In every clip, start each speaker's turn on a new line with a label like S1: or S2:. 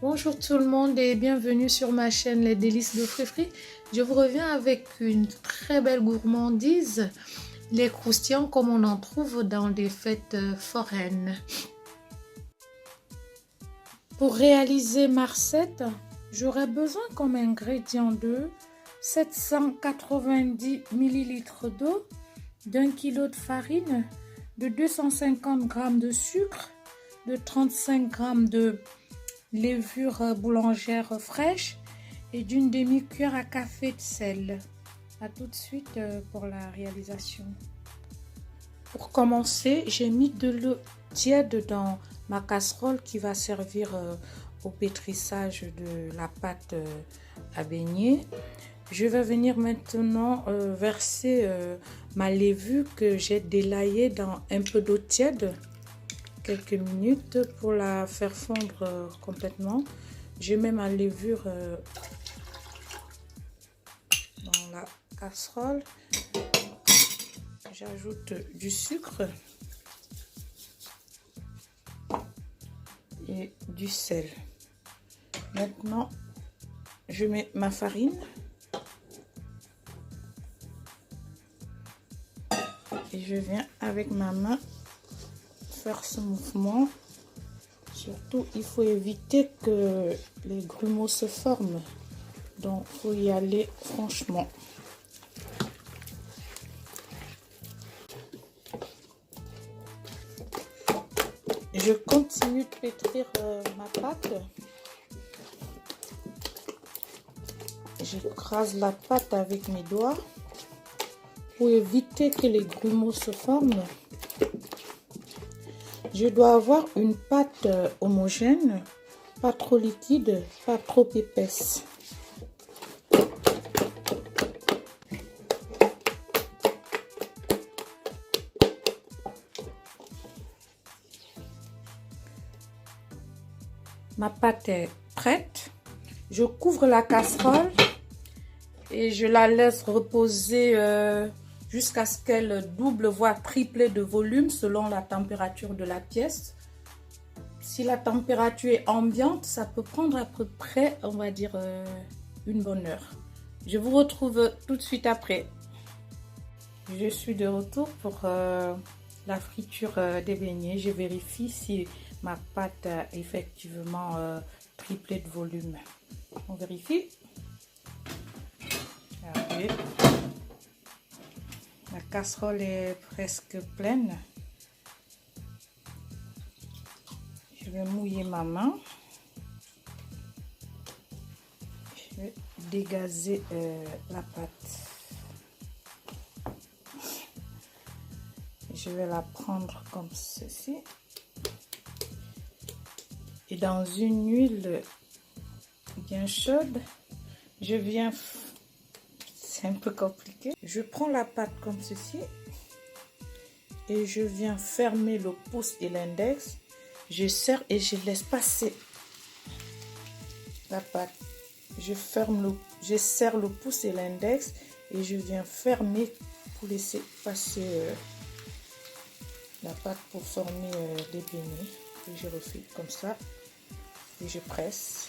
S1: Bonjour tout le monde et bienvenue sur ma chaîne Les Délices de Frifri. Je vous reviens avec une très belle gourmandise, les croustillants comme on en trouve dans des fêtes foraines. Pour réaliser ma recette, j'aurai besoin comme ingrédient de 790 ml d'eau, d'1 kg de farine, de 250 g de sucre, de 35 g de levure boulangère fraîche et d'une demi-cuillère à café de sel. A tout de suite pour la réalisation. Pour commencer, j'ai mis de l'eau tiède dans ma casserole qui va servir au pétrissage de la pâte à beignet. Je vais venir maintenant verser ma levure que j'ai délaillée dans un peu d'eau tiède. Quelques minutes pour la faire fondre complètement. Je mets ma levure dans la casserole. J'ajoute du sucre et du sel. Maintenant, je mets ma farine et je viens avec ma main faire ce mouvement. Surtout, il faut éviter que les grumeaux se forment. Donc, il faut y aller franchement. Je continue de pétrir ma pâte. J'écrase la pâte avec mes doigts pour éviter que les grumeaux se forment. Je dois avoir une pâte homogène, pas trop liquide, pas trop épaisse. Ma pâte est prête. Je couvre la casserole et je la laisse reposer jusqu'à ce qu'elle double voire triple de volume selon la température de la pièce. Si la température est ambiante, ça peut prendre à peu près, on va dire, une bonne heure. Je vous retrouve tout de suite après. Je suis de retour pour la friture des beignets. Je vérifie si ma pâte a effectivement triplé de volume. On vérifie. Regardez. La casserole est presque pleine. Je vais mouiller ma main. Je vais dégazer la pâte. Je vais la prendre comme ceci. Et dans une huile bien chaude, je viens... C'est un peu compliqué. Je prends la pâte comme ceci. Et je viens fermer le pouce et l'index. Je serre et je laisse passer la pâte. Je serre le pouce et l'index et je viens fermer pour laisser passer la pâte pour former des beignets. Et je refais comme ça et je presse.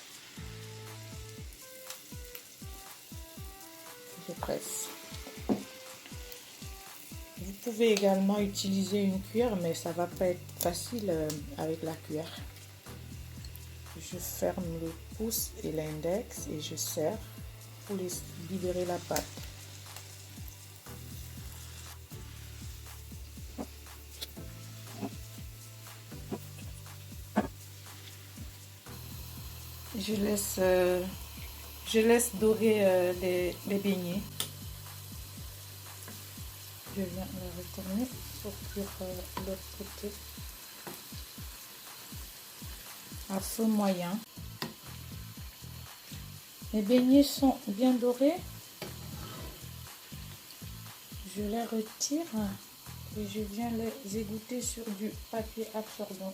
S1: Je presse. Vous pouvez également utiliser une cuillère, mais ça va pas être facile avec la cuillère. Je ferme le pouce et l'index et je serre pour libérer la pâte. Je laisse dorer les beignets. Je viens le retourner pour cuire l'autre côté à feu moyen. Les beignets sont bien dorés. Je les retire et je viens les égoutter sur du papier absorbant.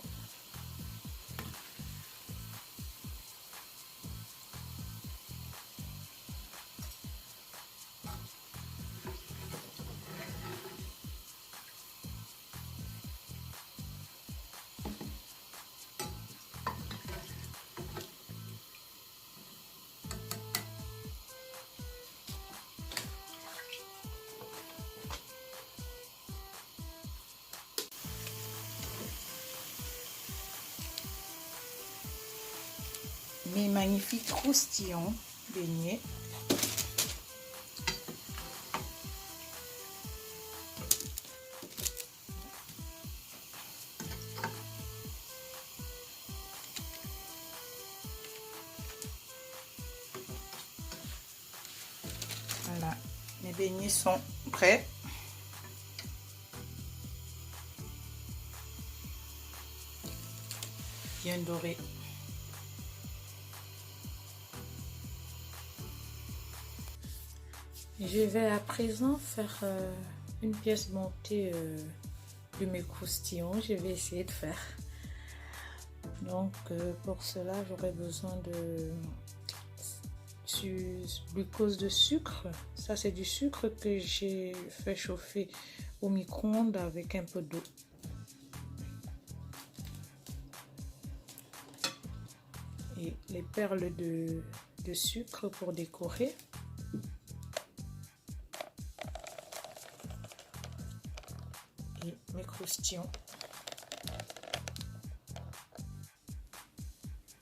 S1: mes magnifiques croustillants beignets. Voilà, mes beignets sont prêts. Bien doré. Je vais à présent faire une pièce montée de mes croustillons. Je vais essayer de faire. Donc pour cela, j'aurai besoin de glucose de sucre. Ça, c'est du sucre que j'ai fait chauffer au micro-ondes avec un peu d'eau. Et les perles de sucre pour décorer. Et mes croustillons.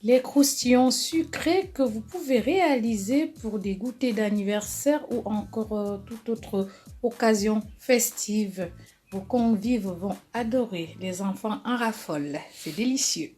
S1: Les croustillons sucrés que vous pouvez réaliser pour des goûters d'anniversaire ou encore toute autre occasion festive. Vos convives vont adorer. Les enfants en raffolent. C'est délicieux.